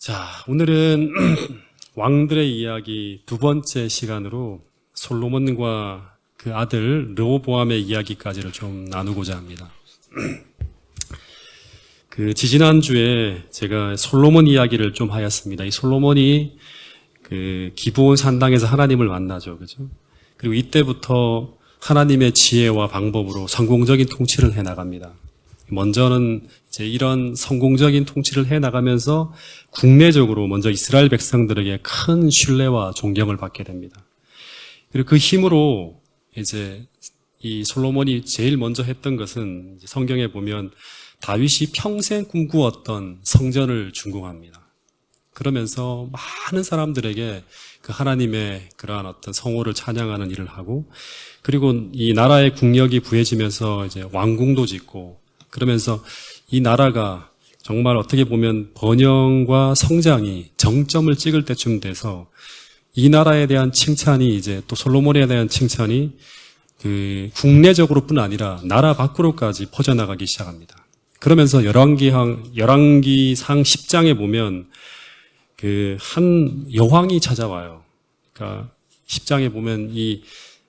자, 오늘은 왕들의 이야기 두 번째 시간으로 솔로몬과 그 아들 르호보암의 이야기까지를 좀 나누고자 합니다. 그 지지난주에 제가 솔로몬 이야기를 좀 하였습니다. 이 솔로몬이 그 기브온 산당에서 하나님을 만나죠. 그죠? 그리고 이때부터 하나님의 지혜와 방법으로 성공적인 통치를 해 나갑니다. 먼저는 이제 이런 성공적인 통치를 해 나가면서 국내적으로 먼저 이스라엘 백성들에게 큰 신뢰와 존경을 받게 됩니다. 그리고 그 힘으로 이제 이 솔로몬이 제일 먼저 했던 것은 성경에 보면 다윗이 평생 꿈꾸었던 성전을 준공합니다. 그러면서 많은 사람들에게 그 하나님의 그러한 어떤 성호를 찬양하는 일을 하고, 그리고 이 나라의 국력이 부해지면서 이제 왕궁도 짓고, 그러면서 이 나라가 정말 어떻게 보면 번영과 성장이 정점을 찍을 때쯤 돼서 이 나라에 대한 칭찬이 이제 또 솔로몬에 대한 칭찬이 그 국내적으로뿐 아니라 나라 밖으로까지 퍼져나가기 시작합니다. 그러면서 열왕기상 10장에 보면 그 한 여왕이 찾아와요. 그러니까 10장에 보면 이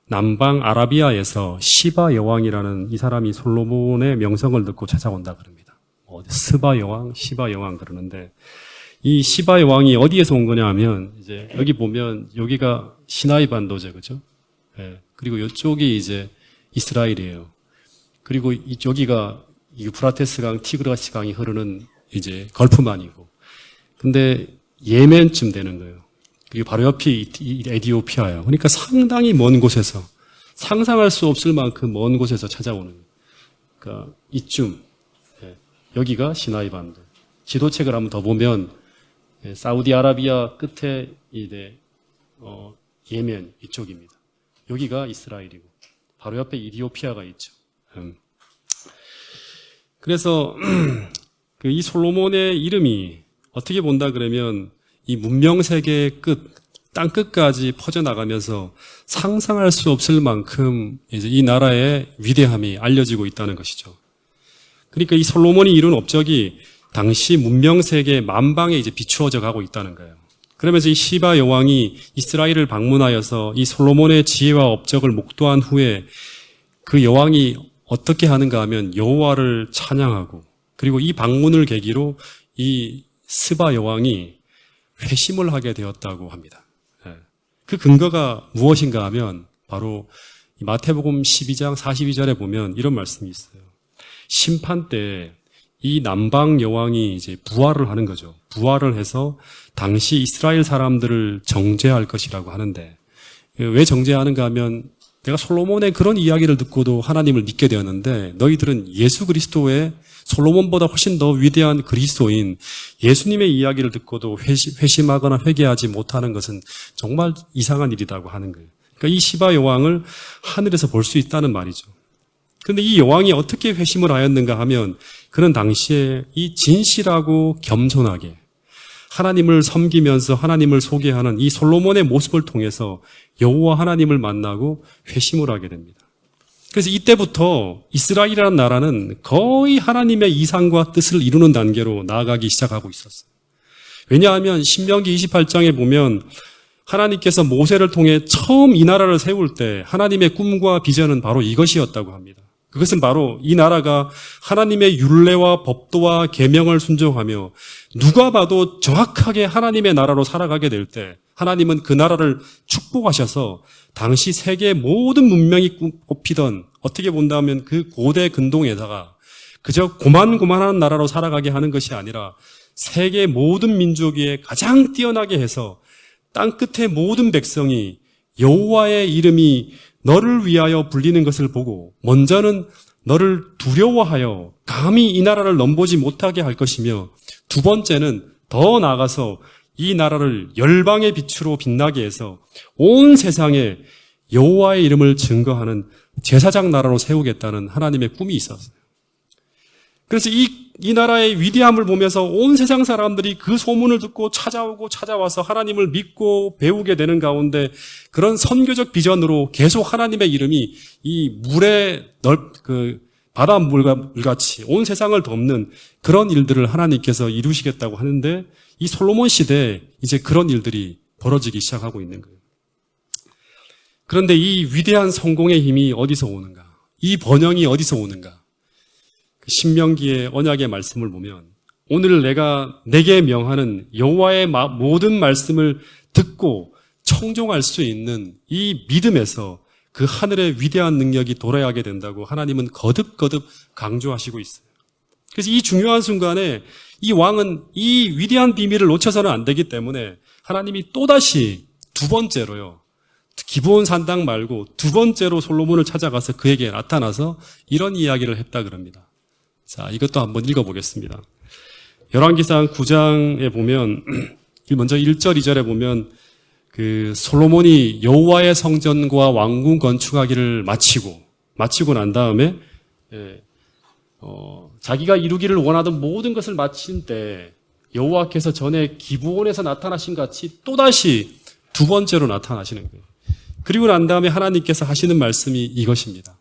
남방 아라비아에서 시바 여왕이라는 이 사람이 솔로몬의 명성을 듣고 찾아온다 그럽니다. 스바 여왕, 시바 여왕 그러는데, 이 시바 여왕이 어디에서 온 거냐 하면, 이제 여기 보면 여기가 시나이 반도죠, 그죠? 예. 그리고 이쪽이 이제 이스라엘이에요. 그리고 여기가 유프라테스 강, 티그라스 강이 흐르는 이제 걸프만이고, 근데 예멘쯤 되는 거예요. 그게 바로 옆이 에디오피아예요. 그러니까 상당히 먼 곳에서, 상상할 수 없을 만큼 먼 곳에서 찾아오는 거예요. 그러니까 이쯤, 여기가 시나이 반도. 지도책을 한번 더 보면 사우디아라비아 끝에 이제 예멘 이쪽입니다. 여기가 이스라엘이고 바로 옆에 이디오피아가 있죠. 그래서 이 솔로몬의 이름이 어떻게 본다 그러면 이 문명 세계의 끝, 땅 끝까지 퍼져나가면서 상상할 수 없을 만큼 이제 이 나라의 위대함이 알려지고 있다는 것이죠. 그러니까 이 솔로몬이 이룬 업적이 당시 문명 세계 만방에 이제 비추어져 가고 있다는 거예요. 그러면서 이 시바 여왕이 이스라엘을 방문하여서 이 솔로몬의 지혜와 업적을 목도한 후에 그 여왕이 어떻게 하는가 하면 여호와를 찬양하고, 그리고 이 방문을 계기로 이 스바 여왕이 회심을 하게 되었다고 합니다. 그 근거가 무엇인가 하면 바로 마태복음 12장 42절에 보면 이런 말씀이 있어요. 심판 때 이 남방 여왕이 이제 부활을 하는 거죠. 부활을 해서 당시 이스라엘 사람들을 정죄할 것이라고 하는데, 왜 정죄하는가 하면 내가 솔로몬의 그런 이야기를 듣고도 하나님을 믿게 되었는데 너희들은 예수 그리스도의 솔로몬보다 훨씬 더 위대한 그리스도인 예수님의 이야기를 듣고도 회심하거나 회개하지 못하는 것은 정말 이상한 일이라고 하는 거예요. 그러니까 이 시바 여왕을 하늘에서 볼 수 있다는 말이죠. 그런데 이 여왕이 어떻게 회심을 하였는가 하면 그는 당시에 이 진실하고 겸손하게 하나님을 섬기면서 하나님을 소개하는 이 솔로몬의 모습을 통해서 여호와 하나님을 만나고 회심을 하게 됩니다. 그래서 이때부터 이스라엘이라는 나라는 거의 하나님의 이상과 뜻을 이루는 단계로 나아가기 시작하고 있었어요. 왜냐하면 신명기 28장에 보면 하나님께서 모세를 통해 처음 이 나라를 세울 때 하나님의 꿈과 비전은 바로 이것이었다고 합니다. 그것은 바로 이 나라가 하나님의 율례와 법도와 계명을 순종하며 누가 봐도 정확하게 하나님의 나라로 살아가게 될 때 하나님은 그 나라를 축복하셔서 당시 세계 모든 문명이 꼽히던, 어떻게 본다면 그 고대 근동에다가 그저 고만고만한 나라로 살아가게 하는 것이 아니라 세계 모든 민족 위에 가장 뛰어나게 해서 땅 끝의 모든 백성이 여호와의 이름이 너를 위하여 불리는 것을 보고 먼저는 너를 두려워하여 감히 이 나라를 넘보지 못하게 할 것이며, 두 번째는 더 나아가서 이 나라를 열방의 빛으로 빛나게 해서 온 세상에 여호와의 이름을 증거하는 제사장 나라로 세우겠다는 하나님의 꿈이 있었어요. 그래서 이 나라의 위대함을 보면서 온 세상 사람들이 그 소문을 듣고 찾아와서 하나님을 믿고 배우게 되는 가운데 그런 선교적 비전으로 계속 하나님의 이름이 이 물의 바닷물같이 온 세상을 덮는 그런 일들을 하나님께서 이루시겠다고 하는데 이 솔로몬 시대에 이제 그런 일들이 벌어지기 시작하고 있는 거예요. 그런데 이 위대한 성공의 힘이 어디서 오는가? 이 번영이 어디서 오는가? 신명기의 언약의 말씀을 보면 오늘 내게 명하는 여호와의 모든 말씀을 듣고 청종할 수 있는 이 믿음에서 그 하늘의 위대한 능력이 도래하게 된다고 하나님은 거듭거듭 강조하시고 있어요. 그래서 이 중요한 순간에 이 왕은 이 위대한 비밀을 놓쳐서는 안 되기 때문에 하나님이 또다시 두 번째로요. 기브온 산당 말고 두 번째로 솔로몬을 찾아가서 그에게 나타나서 이런 이야기를 했다 그럽니다. 자, 이것도 한번 읽어보겠습니다. 열왕기상 9장에 보면 먼저 1절, 2절에 보면 그 솔로몬이 여호와의 성전과 왕궁 건축하기를 마치고 난 다음에 자기가 이루기를 원하던 모든 것을 마친 때 여호와께서 전에 기브온에서 나타나신 같이 또다시 두 번째로 나타나시는 거예요. 그리고 난 다음에 하나님께서 하시는 말씀이 이것입니다.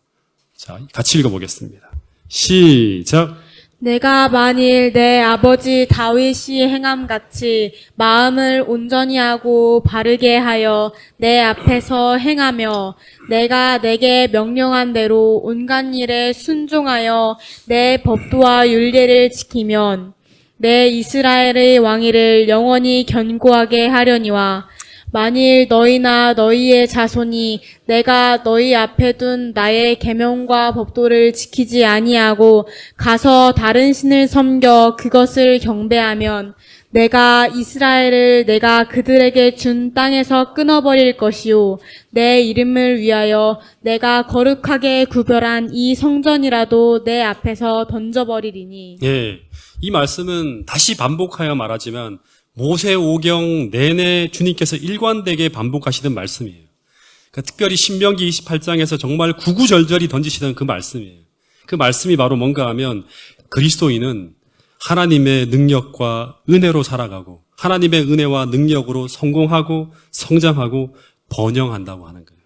자, 같이 읽어보겠습니다. 시작. 내가 만일 내 아버지 다윗이 행함같이 마음을 온전히 하고 바르게 하여 내 앞에서 행하며 내가 내게 명령한 대로 온갖 일에 순종하여 내 법도와 율례를 지키면 내 이스라엘의 왕위를 영원히 견고하게 하려니와 만일 너희나 너희의 자손이 내가 너희 앞에 둔 나의 계명과 법도를 지키지 아니하고 가서 다른 신을 섬겨 그것을 경배하면 내가 이스라엘을 내가 그들에게 준 땅에서 끊어버릴 것이요 내 이름을 위하여 내가 거룩하게 구별한 이 성전이라도 내 앞에서 던져버리리니. 예, 이 말씀은 다시 반복하여 말하지만 모세오경 내내 주님께서 일관되게 반복하시던 말씀이에요. 그러니까 특별히 신명기 28장에서 정말 구구절절히 던지시던 그 말씀이에요. 그 말씀이 바로 뭔가 하면 그리스도인은 하나님의 능력과 은혜로 살아가고 하나님의 은혜와 능력으로 성공하고 성장하고 번영한다고 하는 거예요.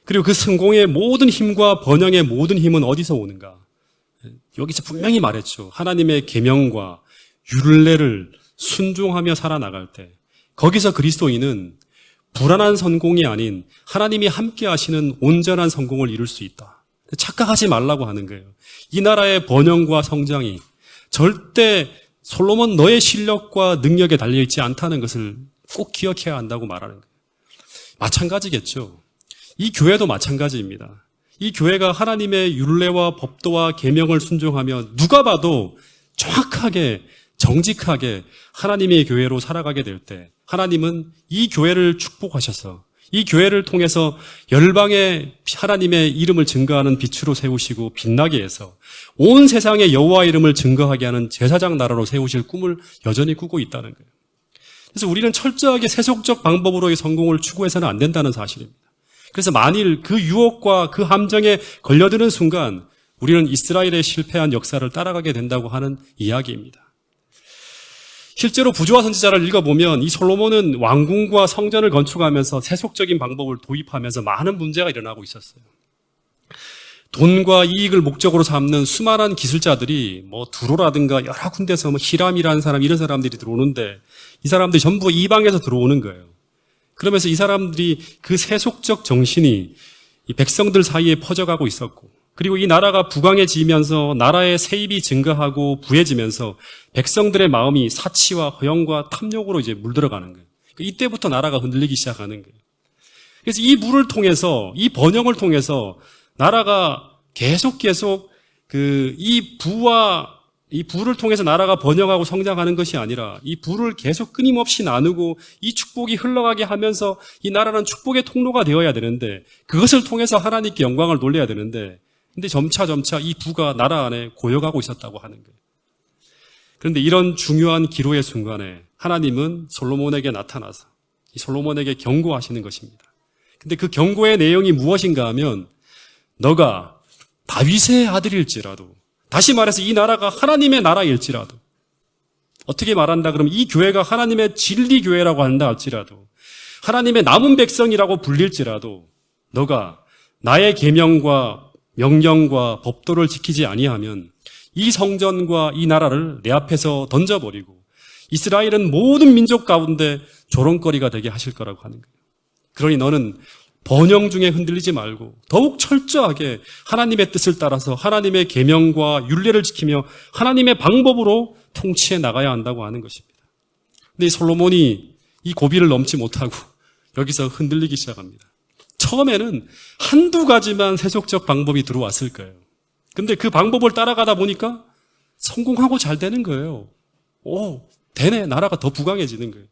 그리고 그 성공의 모든 힘과 번영의 모든 힘은 어디서 오는가? 여기서 분명히 말했죠. 하나님의 계명과 율례를 순종하며 살아나갈 때 거기서 그리스도인은 불안한 성공이 아닌 하나님이 함께 하시는 온전한 성공을 이룰 수 있다. 착각하지 말라고 하는 거예요. 이 나라의 번영과 성장이 절대 솔로몬 너의 실력과 능력에 달려있지 않다는 것을 꼭 기억해야 한다고 말하는 거예요. 마찬가지겠죠. 이 교회도 마찬가지입니다. 이 교회가 하나님의 율례와 법도와 계명을 순종하며 누가 봐도 정확하게 정직하게 하나님의 교회로 살아가게 될 때 하나님은 이 교회를 축복하셔서 이 교회를 통해서 열방에 하나님의 이름을 증거하는 빛으로 세우시고 빛나게 해서 온 세상에 여호와 이름을 증거하게 하는 제사장 나라로 세우실 꿈을 여전히 꾸고 있다는 거예요. 그래서 우리는 철저하게 세속적 방법으로의 성공을 추구해서는 안 된다는 사실입니다. 그래서 만일 그 유혹과 그 함정에 걸려드는 순간 우리는 이스라엘의 실패한 역사를 따라가게 된다고 하는 이야기입니다. 실제로 부조화 선지자를 읽어보면 이 솔로몬은 왕궁과 성전을 건축하면서 세속적인 방법을 도입하면서 많은 문제가 일어나고 있었어요. 돈과 이익을 목적으로 삼는 수많은 기술자들이 두로라든가 여러 군데서 히람이라는 사람 이런 사람들이 들어오는데 이 사람들이 전부 이방에서 들어오는 거예요. 그러면서 이 사람들이 그 세속적 정신이 이 백성들 사이에 퍼져가고 있었고 그리고 이 나라가 부강해지면서 나라의 세입이 증가하고 부해지면서 백성들의 마음이 사치와 허영과 탐욕으로 이제 물들어가는 거예요. 이때부터 나라가 흔들리기 시작하는 거예요. 그래서 이 물을 통해서 이 번영을 통해서 나라가 계속 이 부를 통해서 나라가 번영하고 성장하는 것이 아니라 이 부를 계속 끊임없이 나누고 이 축복이 흘러가게 하면서 이 나라는 축복의 통로가 되어야 되는데 그것을 통해서 하나님께 영광을 돌려야 되는데 근데 점차 이 부가 나라 안에 고여가고 있었다고 하는 거예요. 그런데 이런 중요한 기로의 순간에 하나님은 솔로몬에게 나타나서 이 솔로몬에게 경고하시는 것입니다. 근데 그 경고의 내용이 무엇인가 하면 너가 다윗의 아들일지라도 다시 말해서 이 나라가 하나님의 나라일지라도 어떻게 말한다 그러면 이 교회가 하나님의 진리교회라고 한다 할지라도 하나님의 남은 백성이라고 불릴지라도 너가 나의 계명과 명령과 법도를 지키지 아니하면 이 성전과 이 나라를 내 앞에서 던져버리고 이스라엘은 모든 민족 가운데 조롱거리가 되게 하실 거라고 하는 거예요. 그러니 너는 번영 중에 흔들리지 말고 더욱 철저하게 하나님의 뜻을 따라서 하나님의 계명과 율례를 지키며 하나님의 방법으로 통치해 나가야 한다고 하는 것입니다. 근데 이 솔로몬이 이 고비를 넘지 못하고 여기서 흔들리기 시작합니다. 처음에는 한두 가지만 세속적 방법이 들어왔을 거예요. 근데 그 방법을 따라가다 보니까 성공하고 잘 되는 거예요. 되네. 나라가 더 부강해지는 거예요.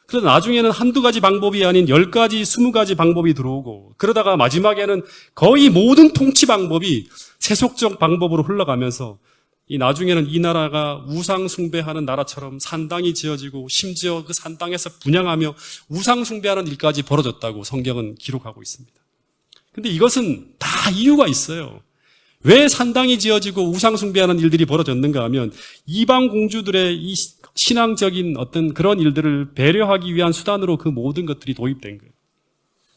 그래서 나중에는 한두 가지 방법이 아닌 10가지, 20가지 방법이 들어오고 그러다가 마지막에는 거의 모든 통치 방법이 세속적 방법으로 흘러가면서 이 나중에는 이 나라가 우상 숭배하는 나라처럼 산당이 지어지고 심지어 그 산당에서 분향하며 우상 숭배하는 일까지 벌어졌다고 성경은 기록하고 있습니다. 근데 이것은 다 이유가 있어요. 왜 산당이 지어지고 우상 숭배하는 일들이 벌어졌는가 하면 이방 공주들의 이 신앙적인 어떤 그런 일들을 배려하기 위한 수단으로 그 모든 것들이 도입된 거예요.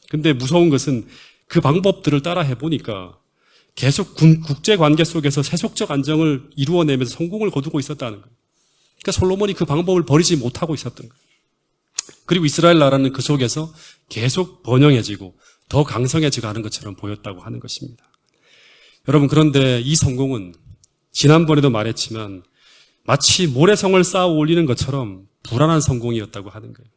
근데 무서운 것은 그 방법들을 따라 해보니까 계속 국제 관계 속에서 세속적 안정을 이루어내면서 성공을 거두고 있었다는 거예요. 그러니까 솔로몬이 그 방법을 버리지 못하고 있었던 거예요. 그리고 이스라엘 나라는 그 속에서 계속 번영해지고 더 강성해지고 하는 것처럼 보였다고 하는 것입니다. 여러분, 그런데 이 성공은 지난번에도 말했지만 마치 모래성을 쌓아 올리는 것처럼 불안한 성공이었다고 하는 거예요.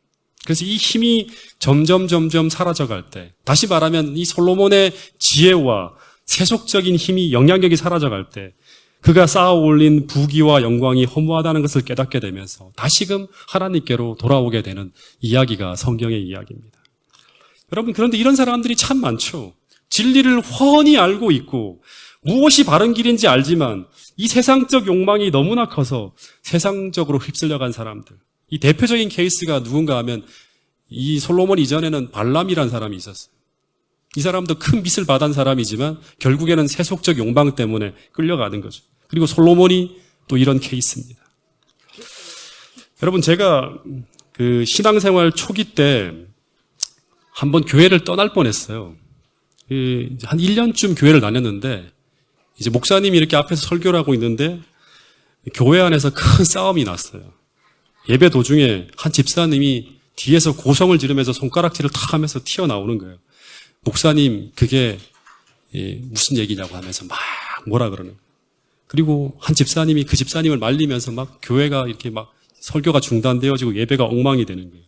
그래서 이 힘이 점점 사라져갈 때, 다시 말하면 이 솔로몬의 지혜와 세속적인 힘이 영향력이 사라져갈 때 그가 쌓아 올린 부귀와 영광이 허무하다는 것을 깨닫게 되면서 다시금 하나님께로 돌아오게 되는 이야기가 성경의 이야기입니다. 여러분, 그런데 이런 사람들이 참 많죠. 진리를 훤히 알고 있고 무엇이 바른 길인지 알지만 이 세상적 욕망이 너무나 커서 세상적으로 휩쓸려간 사람들. 이 대표적인 케이스가 누군가 하면 이 솔로몬 이전에는 발람이라는 사람이 있었어요. 이 사람도 큰 빚을 받은 사람이지만 결국에는 세속적 욕망 때문에 끌려가는 거죠. 그리고 솔로몬이 또 이런 케이스입니다. 여러분, 제가 그 신앙생활 초기 때 한번 교회를 떠날 뻔했어요. 한 1년쯤 교회를 다녔는데 이제 목사님이 이렇게 앞에서 설교를 하고 있는데 교회 안에서 큰 싸움이 났어요. 예배 도중에 한 집사님이 뒤에서 고성을 지르면서 손가락질을 탁 하면서 튀어나오는 거예요. 목사님, 그게 무슨 얘기냐고 하면서 막 뭐라 그러는 거예요. 그리고 한 집사님이 그 집사님을 말리면서 막 교회가 이렇게 막 설교가 중단되어지고 예배가 엉망이 되는 거예요.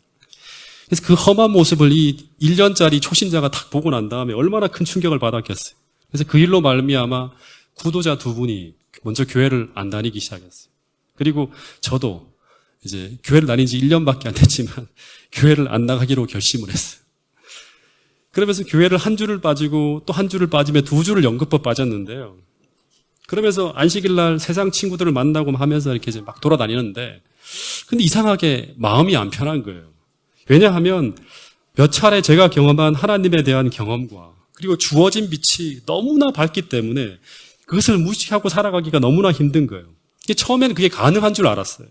그래서 그 험한 모습을 이 1년짜리 초신자가 딱 보고 난 다음에 얼마나 큰 충격을 받았겠어요. 그래서 그 일로 말미암아 구도자 2분이 먼저 교회를 안 다니기 시작했어요. 그리고 저도 이제 교회를 다닌 지 1년밖에 안 됐지만 교회를 안 나가기로 결심을 했어요. 그러면서 교회를 한 주를 빠지고 또 한 주를 빠지며 2주를 연급법 빠졌는데요. 그러면서 안식일 날 세상 친구들을 만나고 하면서 이렇게 이제 막 돌아다니는데 근데 이상하게 마음이 안 편한 거예요. 왜냐하면 몇 차례 제가 경험한 하나님에 대한 경험과 그리고 주어진 빛이 너무나 밝기 때문에 그것을 무시하고 살아가기가 너무나 힘든 거예요. 처음에는 그게 가능한 줄 알았어요.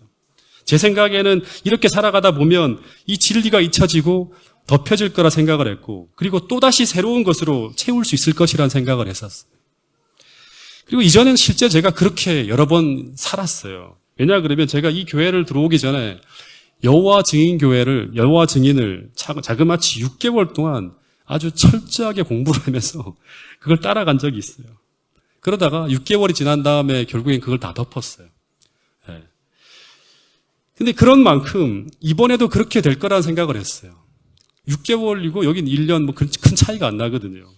제 생각에는 이렇게 살아가다 보면 이 진리가 잊혀지고 덮여질 거라 생각을 했고 그리고 또다시 새로운 것으로 채울 수 있을 것이라는 생각을 했었어요. 그리고 이전에는 실제 제가 그렇게 여러 번 살았어요. 왜냐 그러면 제가 이 교회를 들어오기 전에 여호와 증인을 자그마치 6개월 동안 아주 철저하게 공부를 하면서 그걸 따라간 적이 있어요. 그러다가 6개월이 지난 다음에 결국엔 그걸 다 덮었어요. 네. 근데 그런 만큼 이번에도 그렇게 될 거라는 생각을 했어요. 6개월이고 여긴 1년 뭐 큰 차이가 안 나거든요.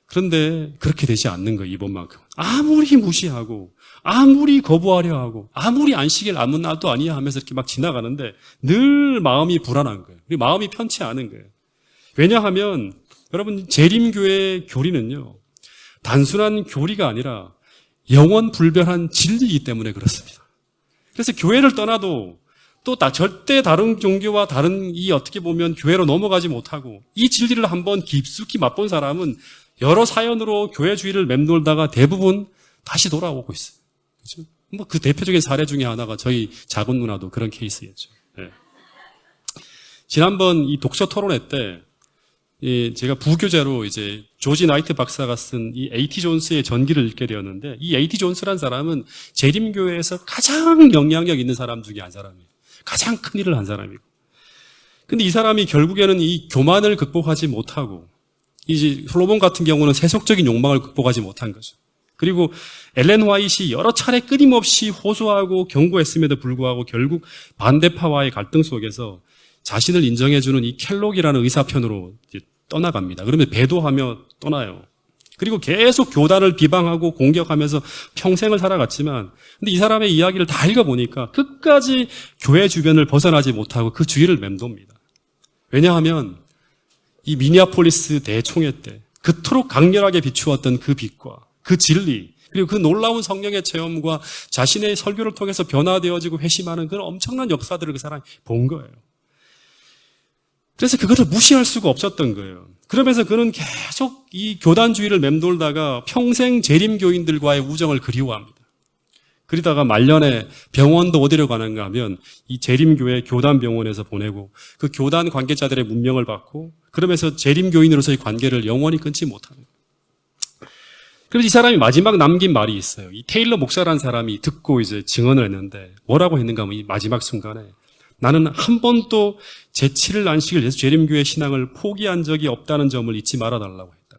그런데 그렇게 되지 않는 거예요, 이번만큼. 아무리 무시하고, 아무리 거부하려 하고, 아무리 안식일 아무 날도 아니야 하면서 이렇게 막 지나가는데 늘 마음이 불안한 거예요. 그리고 마음이 편치 않은 거예요. 왜냐하면 여러분 재림교회의 교리는요. 단순한 교리가 아니라 영원 불변한 진리이기 때문에 그렇습니다. 그래서 교회를 떠나도 또 절대 다른 종교와 다른 이 어떻게 보면 교회로 넘어가지 못하고 이 진리를 한번 깊숙이 맛본 사람은 여러 사연으로 교회 주위를 맴돌다가 대부분 다시 돌아오고 있어요. 그렇죠? 뭐 그 대표적인 사례 중에 하나가 저희 작은 누나도 그런 케이스였죠. 네. 지난번 이 독서 토론회 때 제가 부교재로 이제 조지 나이트 박사가 쓴 이 A.T. 존스의 전기를 읽게 되었는데, 이 A.T. 존스란 사람은 재림교회에서 가장 영향력 있는 사람 중에 한 사람이에요. 가장 큰 일을 한 사람이고. 근데 이 사람이 결국에는 이 교만을 극복하지 못하고, 이제 솔로몬 같은 경우는 세속적인 욕망을 극복하지 못한 거죠. 그리고 엘렌 화이트이 여러 차례 끊임없이 호소하고 경고했음에도 불구하고 결국 반대파와의 갈등 속에서 자신을 인정해주는 이 켈록이라는 의사편으로 이제 떠나갑니다. 그러면 배도하며 떠나요. 그리고 계속 교단을 비방하고 공격하면서 평생을 살아갔지만, 근데 이 사람의 이야기를 다 읽어보니까 끝까지 교회 주변을 벗어나지 못하고 그 주위를 맴돕니다. 왜냐하면 이 미니아폴리스 대총회 때 그토록 강렬하게 비추었던 그 빛과 그 진리, 그리고 그 놀라운 성령의 체험과 자신의 설교를 통해서 변화되어지고 회심하는 그런 엄청난 역사들을 그 사람이 본 거예요. 그래서 그것을 무시할 수가 없었던 거예요. 그러면서 그는 계속 이 교단주의를 맴돌다가 평생 재림교인들과의 우정을 그리워합니다. 그러다가 말년에 병원도 어디로 가는가 하면 이 재림교회 교단병원에서 보내고 그 교단 관계자들의 문명을 받고 그러면서 재림교인으로서의 관계를 영원히 끊지 못합니다. 그래서 이 사람이 마지막 남긴 말이 있어요. 이 테일러 목사라는 사람이 듣고 이제 증언을 했는데 뭐라고 했는가 하면 이 마지막 순간에 나는 한 번도 제7일 안식일 예수 재림교회 신앙을 포기한 적이 없다는 점을 잊지 말아달라고 했다.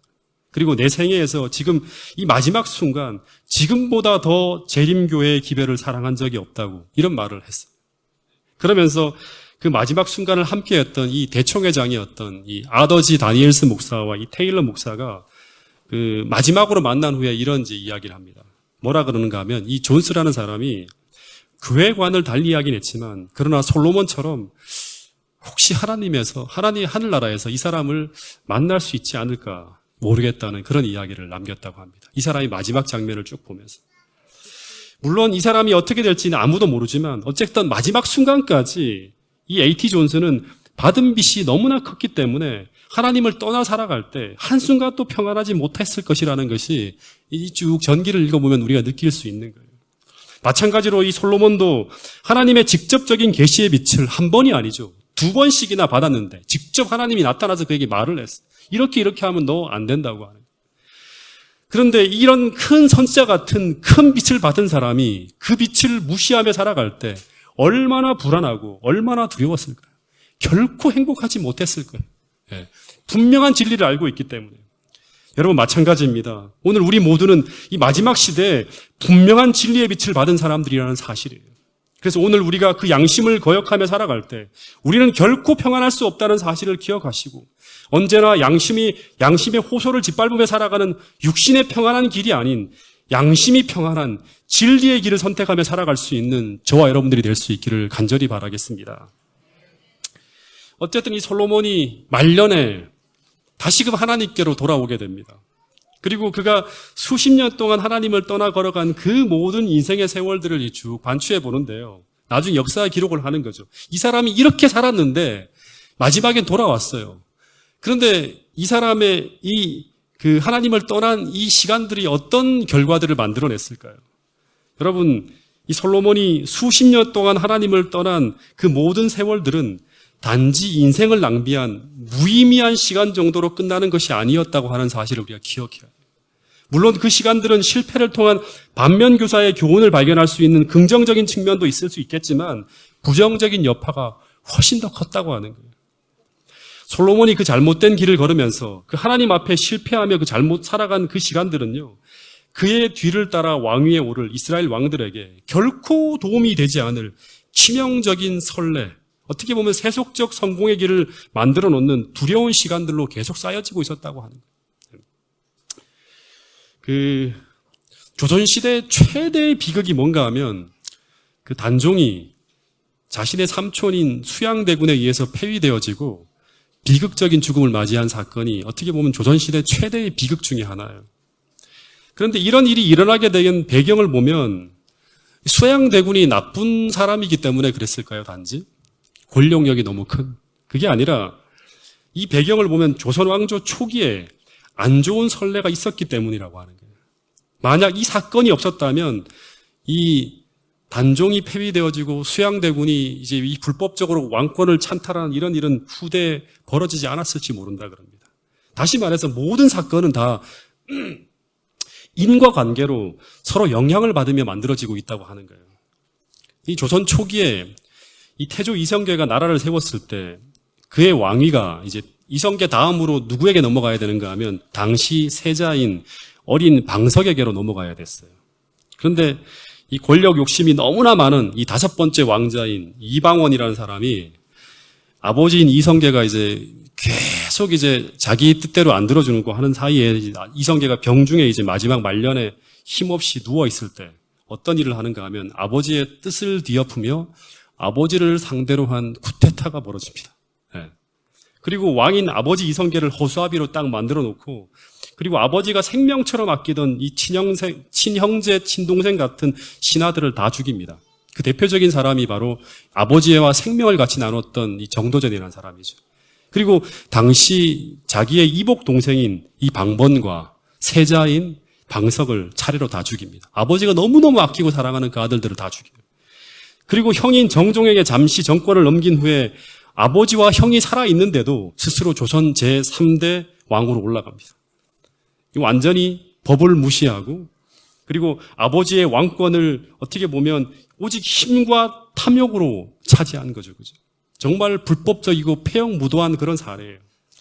그리고 내 생애에서 지금 이 마지막 순간 지금보다 더 재림교회의 기별을 사랑한 적이 없다고 이런 말을 했어요. 그러면서 그 마지막 순간을 함께했던 이 대총회장이었던 이 아더지 다니엘스 목사와 이 테일러 목사가 그 마지막으로 만난 후에 이런 이야기를 합니다. 뭐라 그러는가 하면 이 존스라는 사람이 교회관을 달리 이야기는 했지만 그러나 솔로몬처럼 혹시 하나님 하늘나라에서 이 사람을 만날 수 있지 않을까 모르겠다는 그런 이야기를 남겼다고 합니다. 이 사람이 마지막 장면을 쭉 보면서. 물론 이 사람이 어떻게 될지는 아무도 모르지만 어쨌든 마지막 순간까지 이 A.T. 존스는 받은 빚이 너무나 컸기 때문에 하나님을 떠나 살아갈 때 한순간도 평안하지 못했을 것이라는 것이 이 쭉 전기를 읽어보면 우리가 느낄 수 있는 거예요. 마찬가지로 이 솔로몬도 하나님의 직접적인 계시의 빛을 한 번이 아니죠. 2번씩이나 받았는데 직접 하나님이 나타나서 그에게 말을 했어. 이렇게 하면 너 안 된다고 하는 거예요. 그런데 이런 큰 선지자 같은 큰 빛을 받은 사람이 그 빛을 무시하며 살아갈 때 얼마나 불안하고 얼마나 두려웠을까요? 결코 행복하지 못했을 거예요. 예. 분명한 진리를 알고 있기 때문에. 여러분 마찬가지입니다. 오늘 우리 모두는 이 마지막 시대에 분명한 진리의 빛을 받은 사람들이라는 사실이에요. 그래서 오늘 우리가 그 양심을 거역하며 살아갈 때 우리는 결코 평안할 수 없다는 사실을 기억하시고 언제나 양심의 호소를 짓밟으며 살아가는 육신의 평안한 길이 아닌 양심이 평안한 진리의 길을 선택하며 살아갈 수 있는 저와 여러분들이 될 수 있기를 간절히 바라겠습니다. 어쨌든 이 솔로몬이 말년에 다시금 하나님께로 돌아오게 됩니다. 그리고 그가 수십 년 동안 하나님을 떠나 걸어간 그 모든 인생의 세월들을 쭉 반추해 보는데요. 나중에 역사 기록을 하는 거죠. 이 사람이 이렇게 살았는데 마지막엔 돌아왔어요. 그런데 이 사람의 그 하나님을 떠난 이 시간들이 어떤 결과들을 만들어냈을까요? 여러분, 이 솔로몬이 수십 년 동안 하나님을 떠난 그 모든 세월들은 단지 인생을 낭비한 무의미한 시간 정도로 끝나는 것이 아니었다고 하는 사실을 우리가 기억해야 해요. 물론 그 시간들은 실패를 통한 반면교사의 교훈을 발견할 수 있는 긍정적인 측면도 있을 수 있겠지만 부정적인 여파가 훨씬 더 컸다고 하는 거예요. 솔로몬이 그 잘못된 길을 걸으면서 그 하나님 앞에 실패하며 그 잘못 살아간 그 시간들은요, 그의 뒤를 따라 왕위에 오를 이스라엘 왕들에게 결코 도움이 되지 않을 치명적인 선례, 어떻게 보면 세속적 성공의 길을 만들어 놓는 두려운 시간들로 계속 쌓여지고 있었다고 하는 거예요. 그 조선시대 최대의 비극이 뭔가 하면 그 단종이 자신의 삼촌인 수양대군에 의해서 폐위되어지고 비극적인 죽음을 맞이한 사건이 어떻게 보면 조선시대 최대의 비극 중에 하나예요. 그런데 이런 일이 일어나게 된 배경을 보면 수양대군이 나쁜 사람이기 때문에 그랬을까요, 단지? 권력력이 너무 큰. 그게 아니라 이 배경을 보면 조선 왕조 초기에 안 좋은 선례가 있었기 때문이라고 하는 거예요. 만약 이 사건이 없었다면 이 단종이 폐위되어지고 수양대군이 이제 이 불법적으로 왕권을 찬탈하는 이런 일은 후대에 벌어지지 않았을지 모른다 그럽니다. 다시 말해서 모든 사건은 다 인과관계로 서로 영향을 받으며 만들어지고 있다고 하는 거예요. 이 조선 초기에 이 태조 이성계가 나라를 세웠을 때 그의 왕위가 이제 이성계 다음으로 누구에게 넘어가야 되는가 하면 당시 세자인 어린 방석에게로 넘어가야 됐어요. 그런데 이 권력 욕심이 너무나 많은 이 5번째 왕자인 이방원이라는 사람이 아버지인 이성계가 이제 계속 이제 자기 뜻대로 안 들어주는 거 하는 사이에 이성계가 병중에 이제 마지막 말년에 힘없이 누워 있을 때 어떤 일을 하는가 하면 아버지의 뜻을 뒤엎으며 아버지를 상대로 한 쿠데타가 벌어집니다. 네. 그리고 왕인 아버지 이성계를 허수아비로 딱 만들어 놓고 그리고 아버지가 생명처럼 아끼던 이 친형제, 친동생 같은 신하들을 다 죽입니다. 그 대표적인 사람이 바로 아버지와 생명을 같이 나눴던 이 정도전이라는 사람이죠. 그리고 당시 자기의 이복 동생인 이 방번과 세자인 방석을 차례로 다 죽입니다. 아버지가 너무너무 아끼고 사랑하는 그 아들들을 다 죽여요. 그리고 형인 정종에게 잠시 정권을 넘긴 후에 아버지와 형이 살아있는데도 스스로 조선 제3대 왕으로 올라갑니다. 완전히 법을 무시하고 그리고 아버지의 왕권을 어떻게 보면 오직 힘과 탐욕으로 차지한 거죠. 그죠? 정말 불법적이고 폐역무도한 그런 사례예요.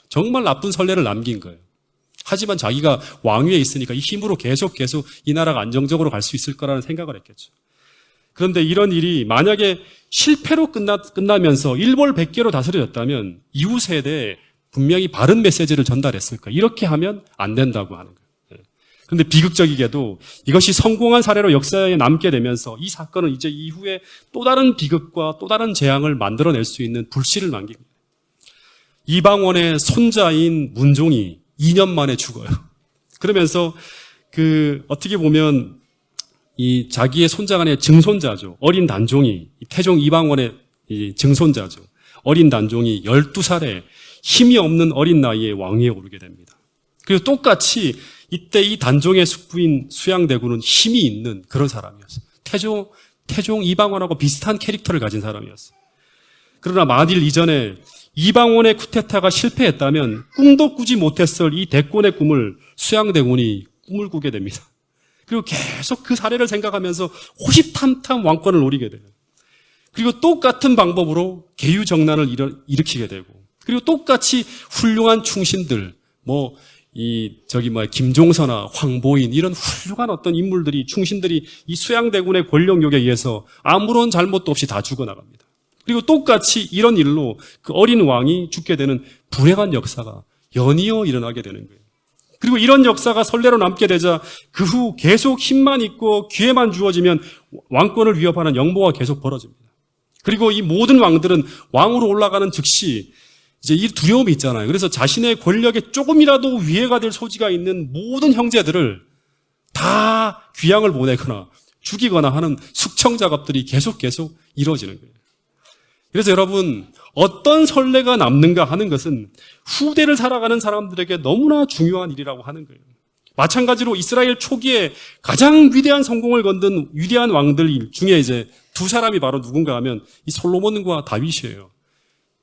정말 나쁜 선례를 남긴 거예요. 하지만 자기가 왕위에 있으니까 이 힘으로 계속 이 나라가 안정적으로 갈 수 있을 거라는 생각을 했겠죠. 그런데 이런 일이 만약에 실패로 끝나면서 일벌백계로 다스려졌다면 이후 세대에 분명히 바른 메시지를 전달했을 거예요. 이렇게 하면 안 된다고 하는 거예요. 그런데 비극적이게도 이것이 성공한 사례로 역사에 남게 되면서 이 사건은 이제 이후에 또 다른 비극과 또 다른 재앙을 만들어낼 수 있는 불씨를 남깁니다. 이방원의 손자인 문종이 2년 만에 죽어요. 그러면서 어떻게 보면 이 자기의 손자가 아니라 증손자죠. 어린 단종이 태종 이방원의 증손자죠. 어린 단종이 12살에 힘이 없는 어린 나이에 왕위에 오르게 됩니다. 그리고 똑같이 이때 이 단종의 숙부인 수양대군은 힘이 있는 그런 사람이었어요. 태종 이방원하고 비슷한 캐릭터를 가진 사람이었어요. 그러나 만일 이전에 이방원의 쿠데타가 실패했다면 꿈도 꾸지 못했을 이 대권의 꿈을 수양대군이 꿈을 꾸게 됩니다. 그리고 계속 그 사례를 생각하면서 호시탐탐 왕권을 노리게 돼요. 그리고 똑같은 방법으로 계유정난을 일으키게 되고 그리고 똑같이 훌륭한 충신들 김종서나 황보인 이런 훌륭한 어떤 인물들이 충신들이 이 수양대군의 권력욕에 의해서 아무런 잘못도 없이 다 죽어나갑니다. 그리고 똑같이 이런 일로 그 어린 왕이 죽게 되는 불행한 역사가 연이어 일어나게 되는 거예요. 그리고 이런 역사가 선례로 남게 되자 그 후 계속 힘만 있고 기회만 주어지면 왕권을 위협하는 영모가 계속 벌어집니다. 그리고 이 모든 왕들은 왕으로 올라가는 즉시 이제 이 두려움이 있잖아요. 그래서 자신의 권력에 조금이라도 위해가 될 소지가 있는 모든 형제들을 다 귀양을 보내거나 죽이거나 하는 숙청 작업들이 계속 이루어지는 거예요. 그래서 여러분 어떤 선례가 남는가 하는 것은 후대를 살아가는 사람들에게 너무나 중요한 일이라고 하는 거예요. 마찬가지로 이스라엘 초기에 가장 위대한 성공을 거둔 위대한 왕들 중에 이제 두 사람이 바로 누군가 하면 이 솔로몬과 다윗이에요.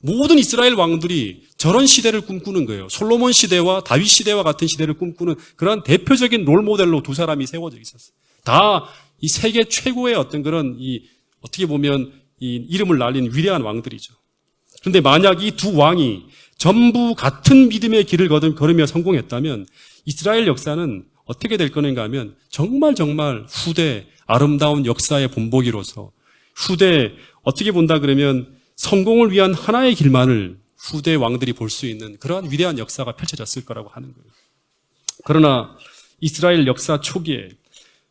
모든 이스라엘 왕들이 저런 시대를 꿈꾸는 거예요. 솔로몬 시대와 다윗 시대와 같은 시대를 꿈꾸는 그런 대표적인 롤모델로 두 사람이 세워져 있었어요. 다 이 세계 최고의 어떤 그런 어떻게 보면 이 이름을 날린 위대한 왕들이죠. 그런데 만약 이 두 왕이 전부 같은 믿음의 길을 걸으며 성공했다면 이스라엘 역사는 어떻게 될 거는가 하면 정말 후대 아름다운 역사의 본보기로서 후대 어떻게 본다 그러면 성공을 위한 하나의 길만을 후대 왕들이 볼 수 있는 그러한 위대한 역사가 펼쳐졌을 거라고 하는 거예요. 그러나 이스라엘 역사 초기에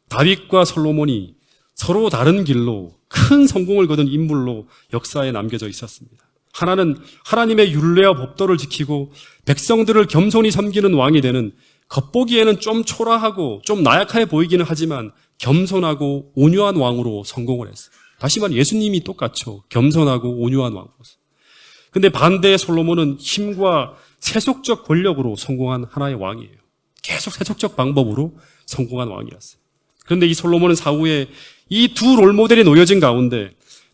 다윗과 솔로몬이 서로 다른 길로 큰 성공을 거둔 인물로 역사에 남겨져 있었습니다. 하나는 하나님의 율례와 법도를 지키고 백성들을 겸손히 섬기는 왕이 되는 겉보기에는 좀 초라하고 좀 나약해 보이기는 하지만 겸손하고 온유한 왕으로 성공을 했어요. 다시 말해 예수님이 똑같죠. 겸손하고 온유한 왕으로서. 근데 반대의 솔로몬은 힘과 세속적 권력으로 성공한 하나의 왕이에요. 계속 세속적 방법으로 성공한 왕이었어요. 그런데 이 솔로몬은 사후에 이 두 롤모델이 놓여진 가운데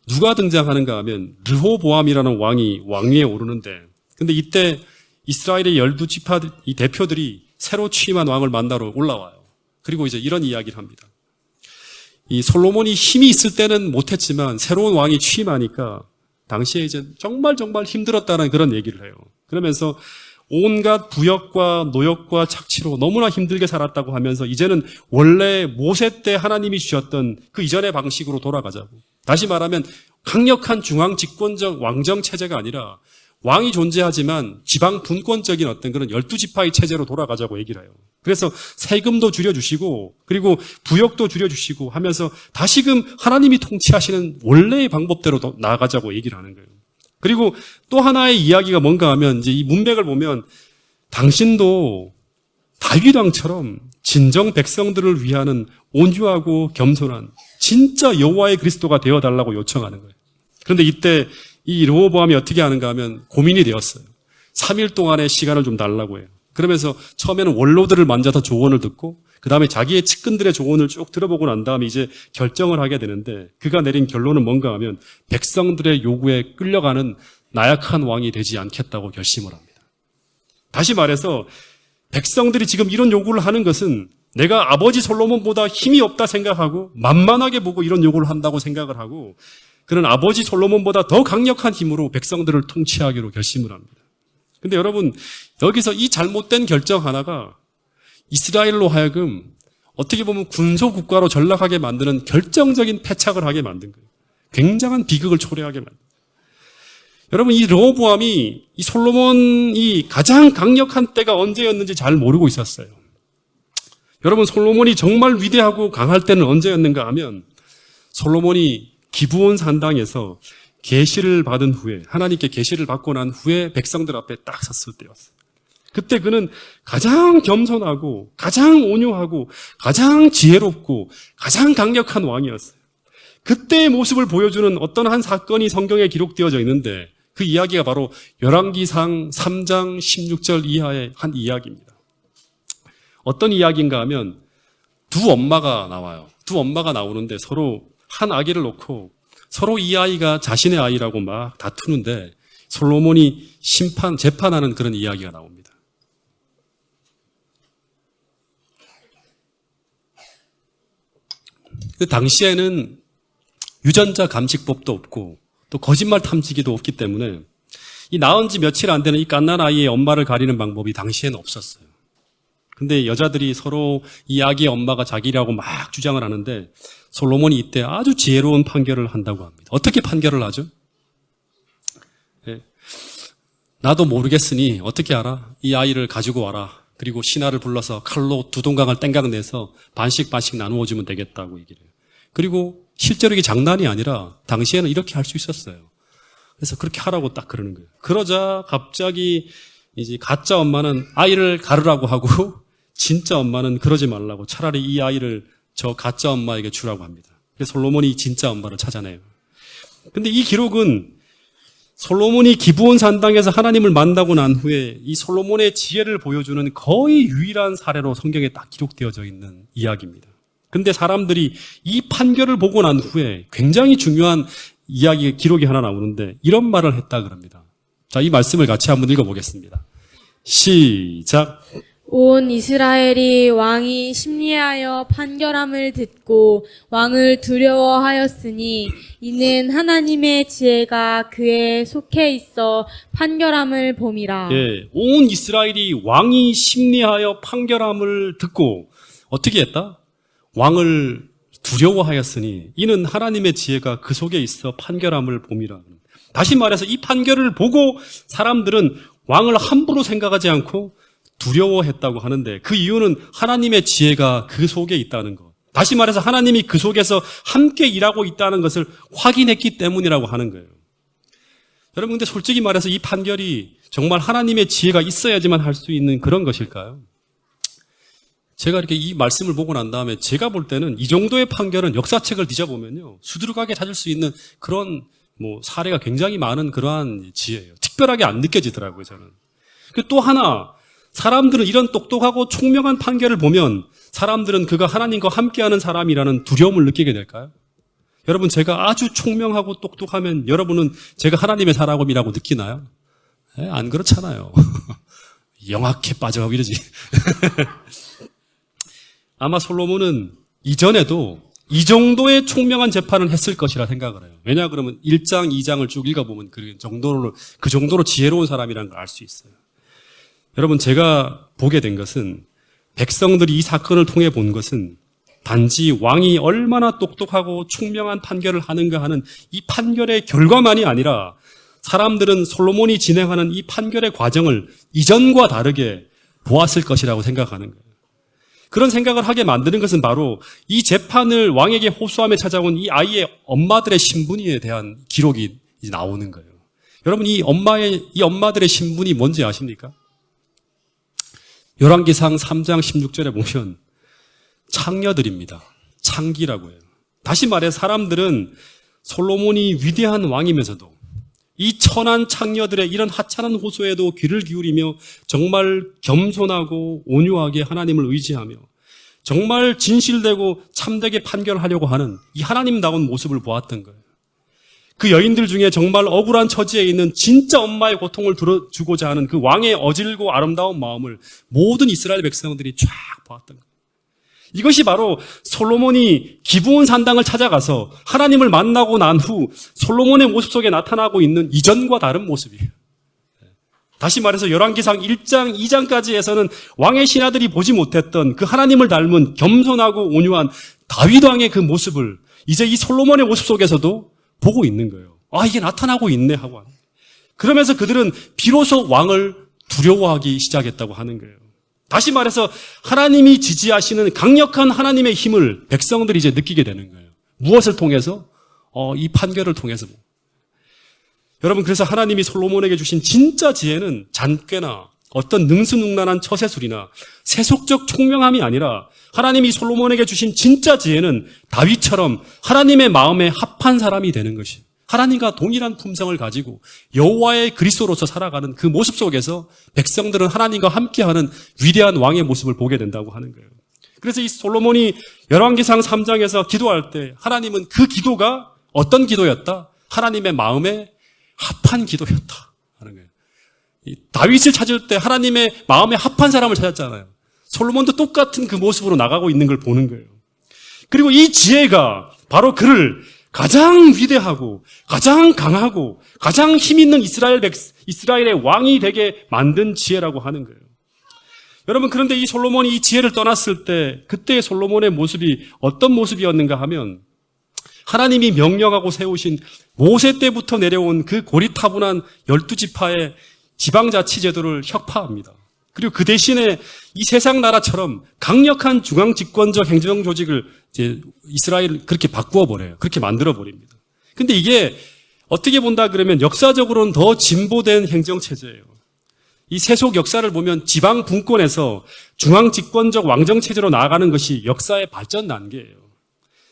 누가 등장하는가 하면 르호보암이라는 왕이 왕위에 오르는데 근데 이때 이스라엘의 12지파 이 대표들이 새로 취임한 왕을 만나러 올라와요. 그리고 이제 이런 이야기를 합니다. 이 솔로몬이 힘이 있을 때는 못했지만 새로운 왕이 취임하니까 당시에 이제 정말 힘들었다는 그런 얘기를 해요. 그러면서 온갖 부역과 노역과 착취로 너무나 힘들게 살았다고 하면서 이제는 원래 모세 때 하나님이 주셨던 그 이전의 방식으로 돌아가자고. 다시 말하면 강력한 중앙 집권적 왕정 체제가 아니라 왕이 존재하지만 지방 분권적인 어떤 그런 12지파의 체제로 돌아가자고 얘기를 해요. 그래서 세금도 줄여주시고 그리고 부역도 줄여주시고 하면서 다시금 하나님이 통치하시는 원래의 방법대로 나아가자고 얘기를 하는 거예요. 그리고 또 하나의 이야기가 뭔가 하면 이제 이 문맥을 보면 당신도 다윗 왕처럼 진정 백성들을 위하는 온유하고 겸손한 진짜 여호와의 그리스도가 되어달라고 요청하는 거예요. 그런데 이때 이 르호보암이 어떻게 하는가 하면 고민이 되었어요. 3일 동안의 시간을 좀 달라고 해요. 그러면서 처음에는 원로들을 만져서 조언을 듣고 그 다음에 자기의 측근들의 조언을 쭉 들어보고 난 다음에 이제 결정을 하게 되는데 그가 내린 결론은 뭔가 하면 백성들의 요구에 끌려가는 나약한 왕이 되지 않겠다고 결심을 합니다. 다시 말해서 백성들이 지금 이런 요구를 하는 것은 내가 아버지 솔로몬보다 힘이 없다 생각하고 만만하게 보고 이런 요구를 한다고 생각을 하고 그는 아버지 솔로몬보다 더 강력한 힘으로 백성들을 통치하기로 결심을 합니다. 근데 여러분 여기서 이 잘못된 결정 하나가 이스라엘로 하여금 어떻게 보면 군소국가로 전락하게 만드는 결정적인 패착을 하게 만든 거예요. 굉장한 비극을 초래하게 만든 거예요. 여러분 이 르호보암이 이 솔로몬이 가장 강력한 때가 언제였는지 잘 모르고 있었어요. 여러분 솔로몬이 정말 위대하고 강할 때는 언제였는가 하면 솔로몬이 기브온 산당에서 계시를 받은 후에 하나님께 계시를 받고 난 후에 백성들 앞에 딱 섰을 때였어요. 그때 그는 가장 겸손하고 가장 온유하고 가장 지혜롭고 가장 강력한 왕이었어요. 그때의 모습을 보여주는 어떤 한 사건이 성경에 기록되어져 있는데 그 이야기가 바로 열왕기상 3장 16절 이하의 한 이야기입니다. 어떤 이야기인가 하면 두 엄마가 나와요. 두 엄마가 나오는데 서로 한 아기를 놓고 서로 이 아이가 자신의 아이라고 막 다투는데 솔로몬이 재판하는 그런 이야기가 나옵니다. 그 당시에는 유전자 감식법도 없고 또 거짓말 탐지기도 없기 때문에 이 낳은 지 며칠 안 되는 이 갓난 아이의 엄마를 가리는 방법이 당시에는 없었어요. 근데 여자들이 서로 이 아기의 엄마가 자기라고 막 주장을 하는데 솔로몬이 이때 아주 지혜로운 판결을 한다고 합니다. 어떻게 판결을 하죠? 네. 나도 모르겠으니 어떻게 알아? 이 아이를 가지고 와라. 그리고 신하를 불러서 칼로 두 동강을 땡강 내서 반씩 나누어 주면 되겠다고 얘기를 해요. 그리고 실제로 이게 장난이 아니라 당시에는 이렇게 할 수 있었어요. 그래서 그렇게 하라고 딱 그러는 거예요. 그러자 갑자기 이제 가짜 엄마는 아이를 가르라고 하고 진짜 엄마는 그러지 말라고 차라리 이 아이를 저 가짜 엄마에게 주라고 합니다. 그래서 솔로몬이 진짜 엄마를 찾아내요. 근데 이 기록은 솔로몬이 기브온 산당에서 하나님을 만나고 난 후에 이 솔로몬의 지혜를 보여주는 거의 유일한 사례로 성경에 딱 기록되어져 있는 이야기입니다. 근데 사람들이 이 판결을 보고 난 후에 굉장히 중요한 이야기, 기록이 하나 나오는데 이런 말을 했다 그럽니다. 자, 이 말씀을 같이 한번 읽어보겠습니다. 시작. 온 이스라엘이 왕이 심리하여 판결함을 듣고 왕을 두려워하였으니 이는 하나님의 지혜가 그에 속해 있어 판결함을 봄이라. 예, 온 이스라엘이 왕이 심리하여 판결함을 듣고 어떻게 했다? 왕을 두려워하였으니 이는 하나님의 지혜가 그 속에 있어 판결함을 봄이라. 다시 말해서 이 판결을 보고 사람들은 왕을 함부로 생각하지 않고 두려워했다고 하는데 그 이유는 하나님의 지혜가 그 속에 있다는 것. 다시 말해서 하나님이 그 속에서 함께 일하고 있다는 것을 확인했기 때문이라고 하는 거예요. 여러분 근데 솔직히 말해서 이 판결이 정말 하나님의 지혜가 있어야지만 할 수 있는 그런 것일까요? 제가 이렇게 이 말씀을 보고 난 다음에 제가 볼 때는 이 정도의 판결은 역사책을 뒤져보면요 수두룩하게 찾을 수 있는 그런 사례가 굉장히 많은 그러한 지혜예요. 특별하게 안 느껴지더라고요 저는. 또 하나 사람들은 이런 똑똑하고 총명한 판결을 보면 사람들은 그가 하나님과 함께하는 사람이라는 두려움을 느끼게 될까요? 여러분 제가 아주 총명하고 똑똑하면 여러분은 제가 하나님의 사람이라고 느끼나요? 안 그렇잖아요. 영악해 빠져가고 이러지. 아마 솔로몬은 이전에도 이 정도의 총명한 재판을 했을 것이라 생각을 해요. 왜냐 그러면 1장, 2장을 쭉 읽어보면 그 정도로 지혜로운 사람이라는 걸 알 수 있어요. 여러분, 제가 보게 된 것은, 백성들이 이 사건을 통해 본 것은 단지 왕이 얼마나 똑똑하고 총명한 판결을 하는가 하는 이 판결의 결과만이 아니라, 사람들은 솔로몬이 진행하는 이 판결의 과정을 이전과 다르게 보았을 것이라고 생각하는 거예요. 그런 생각을 하게 만드는 것은 바로 이 재판을 왕에게 호소하며 찾아온 이 아이의 엄마들의 신분에 대한 기록이 나오는 거예요. 여러분, 이 엄마들의 신분이 뭔지 아십니까? 열왕기상 3장 16절에 보면 창녀들입니다. 창기라고 해요. 다시 말해 사람들은 솔로몬이 위대한 왕이면서도 이 천한 창녀들의 이런 하찮은 호소에도 귀를 기울이며 정말 겸손하고 온유하게 하나님을 의지하며 정말 진실되고 참되게 판결하려고 하는 이 하나님다운 모습을 보았던 거예요. 그 여인들 중에 정말 억울한 처지에 있는 진짜 엄마의 고통을 들어주고자 하는 그 왕의 어질고 아름다운 마음을 모든 이스라엘 백성들이 쫙 보았던 거예요. 이것이 바로 솔로몬이 기브온 산당을 찾아가서 하나님을 만나고 난 후 솔로몬의 모습 속에 나타나고 있는 이전과 다른 모습이에요. 다시 말해서 열왕기상 1장, 2장까지에서는 왕의 신하들이 보지 못했던 그 하나님을 닮은 겸손하고 온유한 다윗 왕의 그 모습을 이제 이 솔로몬의 모습 속에서도 보고 있는 거예요. 아, 이게 나타나고 있네 하고. 그러면서 그들은 비로소 왕을 두려워하기 시작했다고 하는 거예요. 다시 말해서 하나님이 지지하시는 강력한 하나님의 힘을 백성들이 이제 느끼게 되는 거예요. 무엇을 통해서? 이 판결을 통해서. 여러분, 그래서 하나님이 솔로몬에게 주신 진짜 지혜는 잔꾀나 어떤 능수능란한 처세술이나 세속적 총명함이 아니라 하나님이 솔로몬에게 주신 진짜 지혜는 다윗처럼 하나님의 마음에 합한 사람이 되는 것이에요. 하나님과 동일한 품성을 가지고 여호와의 그리스도로서 살아가는 그 모습 속에서 백성들은 하나님과 함께하는 위대한 왕의 모습을 보게 된다고 하는 거예요. 그래서 이 솔로몬이 열왕기상 3장에서 기도할 때 하나님은 그 기도가 어떤 기도였다? 하나님의 마음에 합한 기도였다 하는 거예요. 다윗을 찾을 때 하나님의 마음에 합한 사람을 찾았잖아요. 솔로몬도 똑같은 그 모습으로 나가고 있는 걸 보는 거예요. 그리고 이 지혜가 바로 그를 가장 위대하고 가장 강하고 가장 힘 있는 이스라엘의 왕이 되게 만든 지혜라고 하는 거예요. 여러분, 그런데 이 솔로몬이 이 지혜를 떠났을 때 그때의 솔로몬의 모습이 어떤 모습이었는가 하면 하나님이 명령하고 세우신 모세 때부터 내려온 그 고리타분한 12지파의 지방자치 제도를 혁파합니다. 그리고 그 대신에 이 세상 나라처럼 강력한 중앙집권적 행정 조직을 이제 이스라엘을 그렇게 바꾸어 버려요. 그렇게 만들어 버립니다. 근데 이게 어떻게 본다 그러면 역사적으로는 더 진보된 행정 체제예요. 이 세속 역사를 보면 지방 분권에서 중앙집권적 왕정 체제로 나아가는 것이 역사의 발전 단계예요.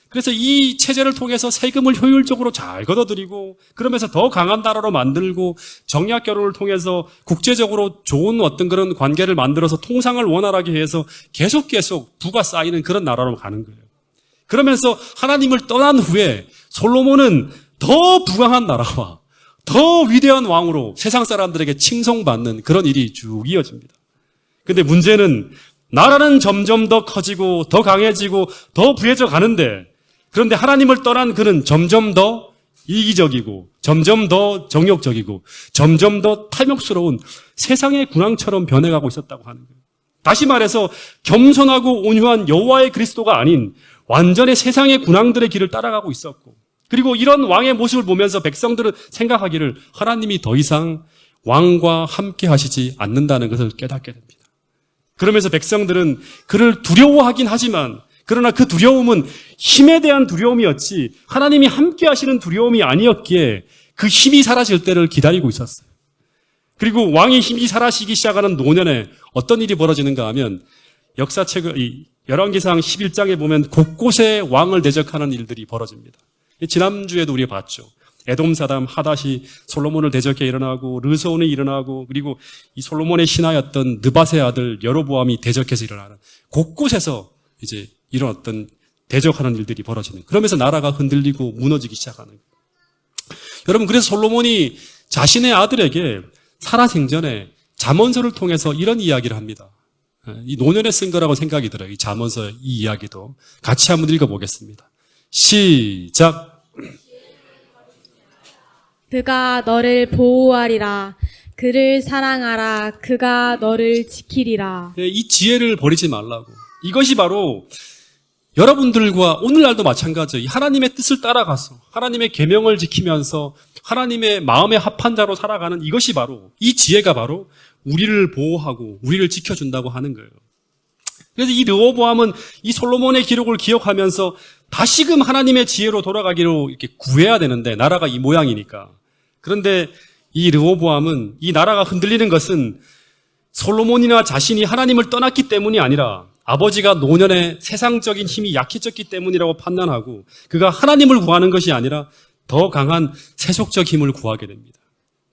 그래서 이 체제를 통해서 세금을 효율적으로 잘 걷어들이고 그러면서 더 강한 나라로 만들고 정약 결혼을 통해서 국제적으로 좋은 어떤 그런 관계를 만들어서 통상을 원활하게 해서 계속 부가 쌓이는 그런 나라로 가는 거예요. 그러면서 하나님을 떠난 후에 솔로몬은 더 부강한 나라와 더 위대한 왕으로 세상 사람들에게 칭송받는 그런 일이 쭉 이어집니다. 근데 문제는 나라는 점점 더 커지고 더 강해지고 더 부해져 가는데 그런데 하나님을 떠난 그는 점점 더 이기적이고 점점 더 정욕적이고 점점 더 탐욕스러운 세상의 군왕처럼 변해가고 있었다고 하는 거예요. 다시 말해서 겸손하고 온유한 여호와의 그리스도가 아닌 완전히 세상의 군왕들의 길을 따라가고 있었고 그리고 이런 왕의 모습을 보면서 백성들은 생각하기를 하나님이 더 이상 왕과 함께 하시지 않는다는 것을 깨닫게 됩니다. 그러면서 백성들은 그를 두려워하긴 하지만 그러나 그 두려움은 힘에 대한 두려움이었지 하나님이 함께 하시는 두려움이 아니었기에 그 힘이 사라질 때를 기다리고 있었어요. 그리고 왕의 힘이 사라지기 시작하는 노년에 어떤 일이 벌어지는가 하면 역사책의 열왕기상 11장에 보면 곳곳에 왕을 대적하는 일들이 벌어집니다. 지난주에도 우리가 봤죠. 에돔 사람 하닷이 솔로몬을 대적해 일어나고 르소온이 일어나고 그리고 이 솔로몬의 신하였던 느밧의 아들 여로보암이 대적해서 일어나는 곳곳에서 이제 이런 어떤 대적하는 일들이 벌어지는 그러면서 나라가 흔들리고 무너지기 시작하는 거예요. 여러분 그래서 솔로몬이 자신의 아들에게 살아생전에 잠언서를 통해서 이런 이야기를 합니다. 이 노년에 쓴 거라고 생각이 들어요. 이 잠언서 이 이야기도 같이 한번 읽어보겠습니다. 시작. 그가 너를 보호하리라. 그를 사랑하라. 그가 너를 지키리라. 이 지혜를 버리지 말라고. 이것이 바로 여러분들과 오늘날도 마찬가지예요. 하나님의 뜻을 따라가서 하나님의 계명을 지키면서 하나님의 마음에 합한 자로 살아가는 이것이 바로, 이 지혜가 바로 우리를 보호하고 우리를 지켜준다고 하는 거예요. 그래서 이 르호보암은 이 솔로몬의 기록을 기억하면서 다시금 하나님의 지혜로 돌아가기로 이렇게 구해야 되는데, 나라가 이 모양이니까. 그런데 이 르호보암은, 이 나라가 흔들리는 것은 솔로몬이나 자신이 하나님을 떠났기 때문이 아니라 아버지가 노년에 세상적인 힘이 약해졌기 때문이라고 판단하고, 그가 하나님을 구하는 것이 아니라 더 강한 세속적 힘을 구하게 됩니다.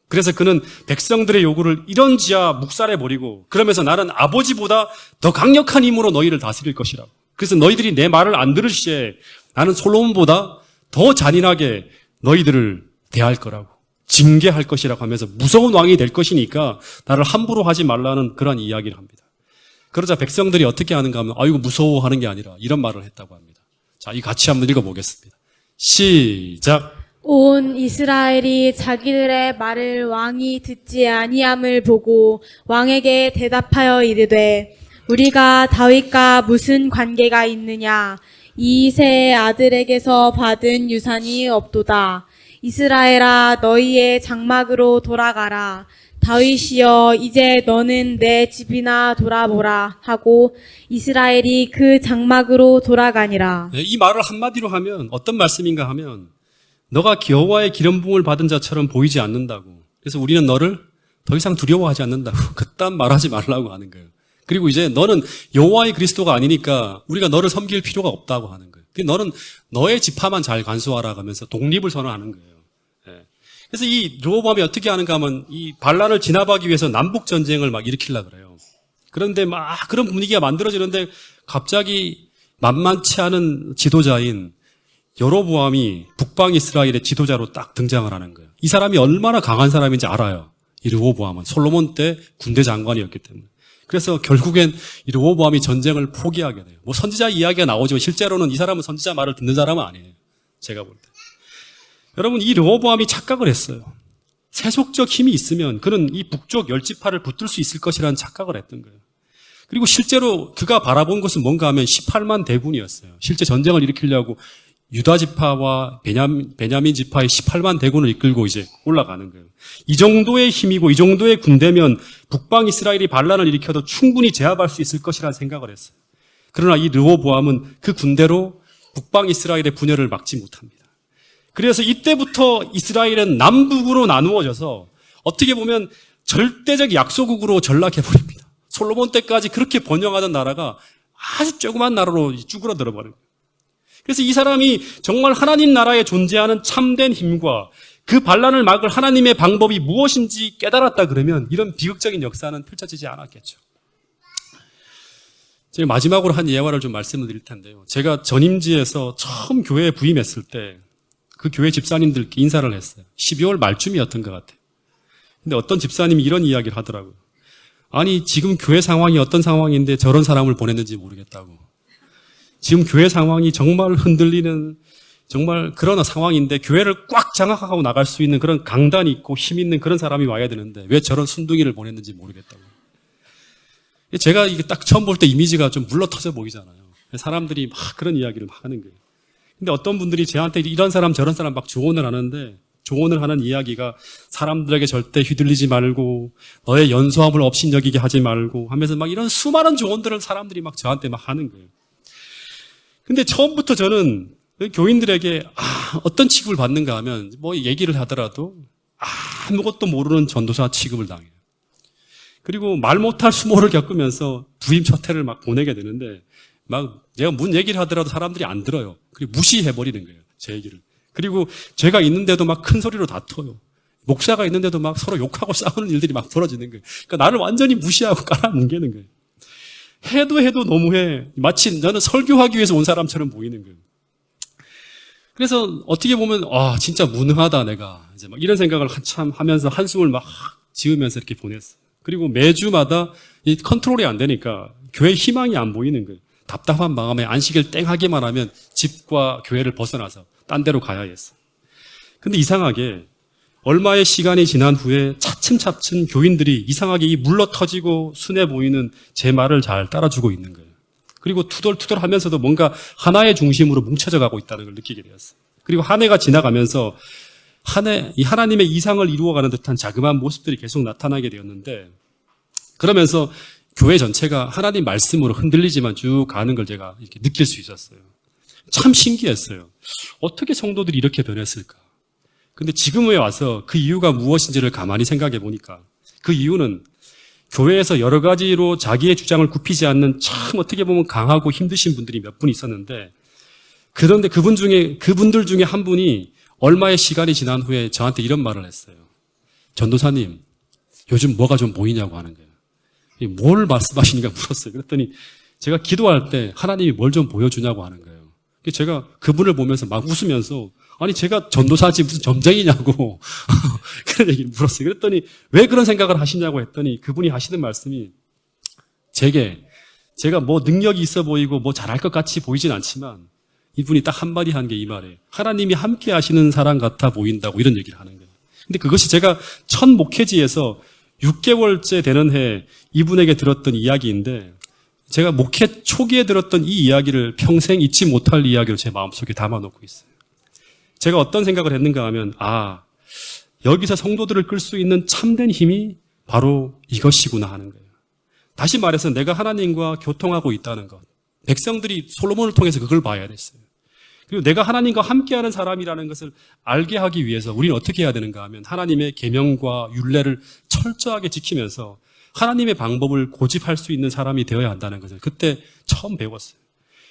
그래서 그는 백성들의 요구를 이런지야 묵살해버리고, 그러면서 나는 아버지보다 더 강력한 힘으로 너희를 다스릴 것이라고. 그래서 너희들이 내 말을 안 들을 시에 나는 솔로몬보다 더 잔인하게 너희들을 대할 거라고, 징계할 것이라고 하면서 무서운 왕이 될 것이니까 나를 함부로 하지 말라는 그런 이야기를 합니다. 그러자 백성들이 어떻게 하는가 하면, 아이고 무서워하는 게 아니라 이런 말을 했다고 합니다. 자, 이 같이 한번 읽어보겠습니다. 시작. 온 이스라엘이 자기들의 말을 왕이 듣지 아니함을 보고 왕에게 대답하여 이르되, 우리가 다윗과 무슨 관계가 있느냐? 이새의 아들에게서 받은 유산이 없도다. 이스라엘아, 너희의 장막으로 돌아가라. 다윗이여, 이제 너는 내 집이나 돌아보라 하고 이스라엘이 그 장막으로 돌아가니라. 이 말을 한마디로 하면 어떤 말씀인가 하면, 너가 여호와의 기름 부음을 받은 자처럼 보이지 않는다고, 그래서 우리는 너를 더 이상 두려워하지 않는다고 그딴 말하지 말라고 하는 거예요. 그리고 이제 너는 여호와의 그리스도가 아니니까 우리가 너를 섬길 필요가 없다고 하는 거예요. 너는 너의 지파만 잘 간수하라 하면서 독립을 선언하는 거예요. 그래서 이 르호보암이 어떻게 하는가 하면, 이 반란을 진압하기 위해서 남북 전쟁을 막 일으키려고 그래요. 그런데 막 그런 분위기가 만들어지는데 갑자기 만만치 않은 지도자인 여로보암이 북방 이스라엘의 지도자로 딱 등장을 하는 거예요. 이 사람이 얼마나 강한 사람인지 알아요. 이 르호보암은 솔로몬 때 군대 장관이었기 때문에. 그래서 결국엔 이 르호보암이 전쟁을 포기하게 돼요. 뭐 선지자 이야기가 나오지만 실제로는 이 사람은 선지자 말을 듣는 사람은 아니에요. 제가 볼 때. 여러분, 이 르호보암이 착각을 했어요. 세속적 힘이 있으면 그는 이 북쪽 10지파를 붙들 수 있을 것이라는 착각을 했던 거예요. 그리고 실제로 그가 바라본 것은 뭔가 하면 18만 대군이었어요. 실제 전쟁을 일으키려고 유다 지파와 베냐민 지파의 18만 대군을 이끌고 이제 올라가는 거예요. 이 정도의 힘이고 이 정도의 군대면 북방 이스라엘이 반란을 일으켜도 충분히 제압할 수 있을 것이라는 생각을 했어요. 그러나 이 르호보암은 그 군대로 북방 이스라엘의 분열을 막지 못합니다. 그래서 이때부터 이스라엘은 남북으로 나누어져서 어떻게 보면 절대적 약소국으로 전락해버립니다. 솔로몬 때까지 그렇게 번영하던 나라가 아주 조그만 나라로 쭈그러들어 버린 거예요. 그래서 이 사람이 정말 하나님 나라에 존재하는 참된 힘과 그 반란을 막을 하나님의 방법이 무엇인지 깨달았다 그러면 이런 비극적인 역사는 펼쳐지지 않았겠죠. 제가 마지막으로 한 예화를 좀 말씀을 드릴 텐데요. 제가 전임지에서 처음 교회에 부임했을 때 그 교회 집사님들께 인사를 했어요. 12월 말쯤이었던 것 같아요. 근데 어떤 집사님이 이런 이야기를 하더라고요. 아니, 지금 교회 상황이 어떤 상황인데 저런 사람을 보냈는지 모르겠다고. 지금 교회 상황이 정말 흔들리는 정말 그런 상황인데 교회를 꽉 장악하고 나갈 수 있는 그런 강단이 있고 힘 있는 그런 사람이 와야 되는데 왜 저런 순둥이를 보냈는지 모르겠다고. 제가 이게 딱 처음 볼 때 이미지가 좀 물러터져 보이잖아요. 사람들이 막 그런 이야기를 막 하는 거예요. 근데 어떤 분들이 저한테 이런 사람 저런 사람 막 조언을 하는데, 조언을 하는 이야기가 사람들에게 절대 휘둘리지 말고 너의 연소함을 업신여기게 하지 말고 하면서 막 이런 수많은 조언들을 사람들이 막 저한테 막 하는 거예요. 근데 처음부터 저는 교인들에게 어떤 취급을 받는가 하면 뭐 얘기를 하더라도 아무것도 모르는 전도사 취급을 당해요. 그리고 말 못할 수모를 겪으면서 부임 첫 해를 막 보내게 되는데 막 제가 뭔 얘기를 하더라도 사람들이 안 들어요. 그리고 무시해버리는 거예요. 제 얘기를. 그리고 제가 있는데도 막 큰 소리로 다퉈요. 목사가 있는데도 막 서로 욕하고 싸우는 일들이 막 벌어지는 거예요. 그러니까 나를 완전히 무시하고 깔아뭉개는 거예요. 해도 너무해. 마치 나는 설교하기 위해서 온 사람처럼 보이는 거예요. 그래서 어떻게 보면 진짜 무능하다 내가 이제 막 이런 생각을 한참 하면서 한숨을 막 지으면서 이렇게 보냈어요. 그리고 매주마다 이 컨트롤이 안 되니까 교회 희망이 안 보이는 거예요. 답답한 마음에 안식일 땡 하기만 하면 집과 교회를 벗어나서 딴 데로 가야 했어. 근데 이상하게 얼마의 시간이 지난 후에 차츰차츰 교인들이 이상하게 이 물러터지고 순해 보이는 제 말을 잘 따라주고 있는 거예요. 그리고 투덜투덜 하면서도 뭔가 하나의 중심으로 뭉쳐져 가고 있다는 걸 느끼게 되었어요. 그리고 한 해가 지나가면서 이 하나님의 이상을 이루어가는 듯한 자그마한 모습들이 계속 나타나게 되었는데, 그러면서 교회 전체가 하나님 말씀으로 흔들리지만 쭉 가는 걸 제가 이렇게 느낄 수 있었어요. 참 신기했어요. 어떻게 성도들이 이렇게 변했을까? 근데 지금에 와서 그 이유가 무엇인지를 가만히 생각해 보니까 그 이유는 교회에서 여러 가지로 자기의 주장을 굽히지 않는 참 어떻게 보면 강하고 힘드신 분들이 몇 분 있었는데, 그런데 그분들 중에 한 분이 얼마의 시간이 지난 후에 저한테 이런 말을 했어요. 전도사님, 요즘 뭐가 좀 보이냐고 하는 거예요. 뭘 말씀하시니까 물었어요. 그랬더니 제가 기도할 때 하나님이 뭘 좀 보여주냐고 하는 거예요. 제가 그분을 보면서 막 웃으면서, 아니 제가 전도사지 무슨 점쟁이냐고 그런 얘기를 물었어요. 그랬더니 왜 그런 생각을 하시냐고 했더니 그분이 하시는 말씀이, 제가 뭐 능력이 있어 보이고 뭐 잘할 것 같이 보이진 않지만 이분이 딱 한마디 한 게 이 말이에요. 하나님이 함께 하시는 사람 같아 보인다고, 이런 얘기를 하는 거예요. 근데 그것이 제가 첫 목회지에서 6개월째 되는 해 이분에게 들었던 이야기인데, 제가 목회 초기에 들었던 이 이야기를 평생 잊지 못할 이야기로 제 마음속에 담아놓고 있어요. 제가 어떤 생각을 했는가 하면, 여기서 성도들을 끌 수 있는 참된 힘이 바로 이것이구나 하는 거예요. 다시 말해서 내가 하나님과 교통하고 있다는 것. 백성들이 솔로몬을 통해서 그걸 봐야 됐어요. 그리고 내가 하나님과 함께하는 사람이라는 것을 알게 하기 위해서 우리는 어떻게 해야 되는가 하면 하나님의 계명과 율례를 철저하게 지키면서 하나님의 방법을 고집할 수 있는 사람이 되어야 한다는 것을 그때 처음 배웠어요.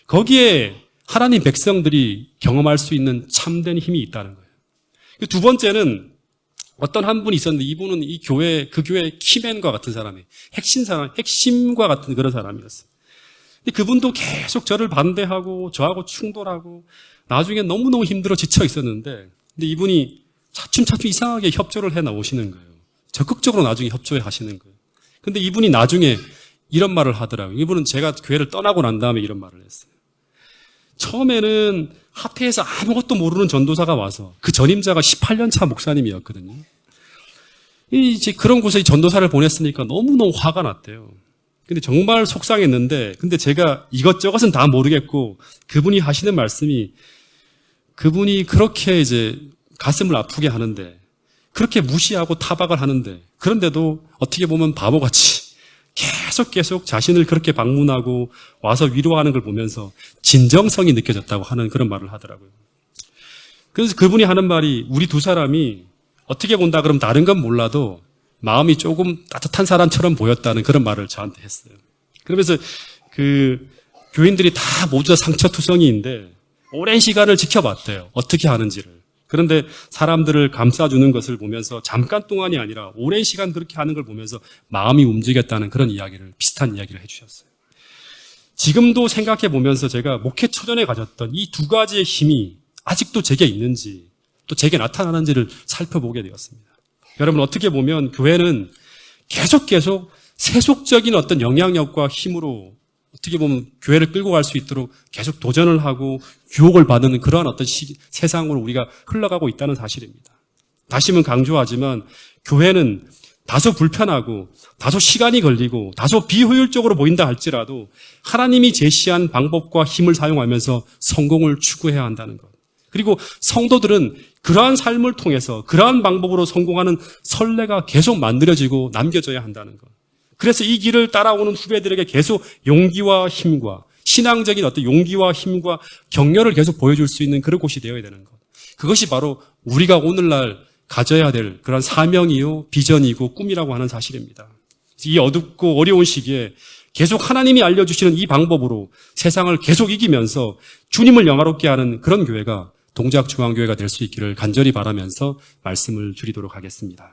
거기에 하나님 백성들이 경험할 수 있는 참된 힘이 있다는 거예요. 두 번째는 어떤 한 분이 있었는데, 이분은 그 교회의 키맨과 같은 사람이에요. 핵심과 같은 그런 사람이었어요. 근데 그분도 계속 저를 반대하고 저하고 충돌하고 나중에 너무너무 힘들어 지쳐 있었는데, 근데 이분이 차츰차츰 이상하게 협조를 해 나오시는 거예요. 적극적으로 나중에 협조해 하시는 거예요. 근데 이분이 나중에 이런 말을 하더라고요. 이분은 제가 교회를 떠나고 난 다음에 이런 말을 했어요. 처음에는 하태에서 아무것도 모르는 전도사가 와서, 그 전임자가 18년 차 목사님이었거든요. 이제 그런 곳에 전도사를 보냈으니까 너무너무 화가 났대요. 근데 정말 속상했는데, 근데 제가 이것저것은 다 모르겠고, 그분이 하시는 말씀이, 그분이 그렇게 이제 가슴을 아프게 하는데, 그렇게 무시하고 타박을 하는데, 그런데도 어떻게 보면 바보같이 계속 자신을 그렇게 방문하고 와서 위로하는 걸 보면서 진정성이 느껴졌다고 하는 그런 말을 하더라고요. 그래서 그분이 하는 말이, 우리 두 사람이 어떻게 본다 그러면 다른 건 몰라도 마음이 조금 따뜻한 사람처럼 보였다는 그런 말을 저한테 했어요. 그러면서 그 교인들이 다 모두 다 상처투성이인데 오랜 시간을 지켜봤대요. 어떻게 하는지를. 그런데 사람들을 감싸주는 것을 보면서 잠깐 동안이 아니라 오랜 시간 그렇게 하는 걸 보면서 마음이 움직였다는 그런 비슷한 이야기를 해주셨어요. 지금도 생각해 보면서 제가 목회 초전에 가졌던 이 두 가지의 힘이 아직도 제게 있는지 또 제게 나타나는지를 살펴보게 되었습니다. 여러분, 어떻게 보면 교회는 계속 세속적인 어떤 영향력과 힘으로 어떻게 보면 교회를 끌고 갈 수 있도록 계속 도전을 하고 유혹을 받는 그러한 어떤 세상으로 우리가 흘러가고 있다는 사실입니다. 다시는 강조하지만 교회는 다소 불편하고 다소 시간이 걸리고 다소 비효율적으로 보인다 할지라도 하나님이 제시한 방법과 힘을 사용하면서 성공을 추구해야 한다는 것. 그리고 성도들은 그러한 삶을 통해서 그러한 방법으로 성공하는 선례가 계속 만들어지고 남겨져야 한다는 것. 그래서 이 길을 따라오는 후배들에게 계속 용기와 힘과 신앙적인 어떤 용기와 힘과 격려를 계속 보여줄 수 있는 그런 곳이 되어야 되는 것. 그것이 바로 우리가 오늘날 가져야 될 그런 사명이요, 비전이고 꿈이라고 하는 사실입니다. 이 어둡고 어려운 시기에 계속 하나님이 알려주시는 이 방법으로 세상을 계속 이기면서 주님을 영화롭게 하는 그런 교회가 동작중앙교회가 될 수 있기를 간절히 바라면서 말씀을 드리도록 하겠습니다.